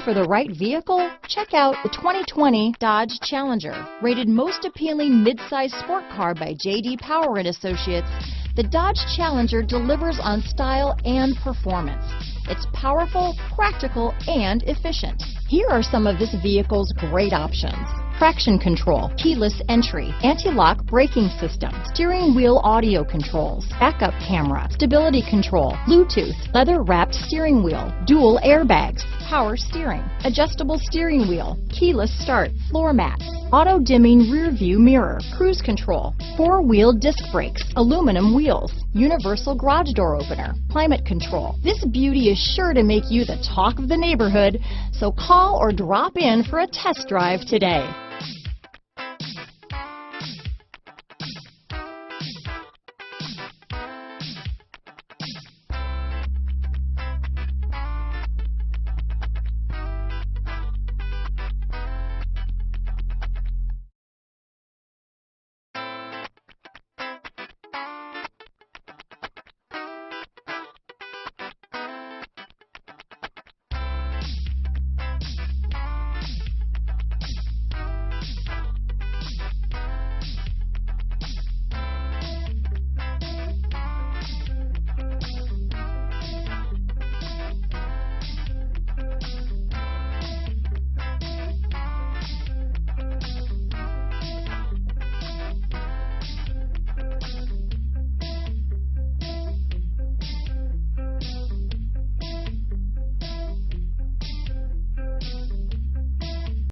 for the right vehicle? Check out the 2020 Dodge Challenger. Rated most appealing midsize sport car by J.D. Power and Associates, the Dodge Challenger delivers on style and performance. It's powerful, practical, and efficient. Here are some of this vehicle's great options: traction control, keyless entry, anti-lock braking system, steering wheel audio controls, backup camera, stability control, Bluetooth, leather-wrapped steering wheel, dual airbags, power steering, adjustable steering wheel, keyless start, floor mats, auto-dimming rear view mirror, cruise control, four-wheel disc brakes, aluminum wheels, universal garage door opener, climate control. This beauty is sure to make you the talk of the neighborhood, so call or drop in for a test drive today.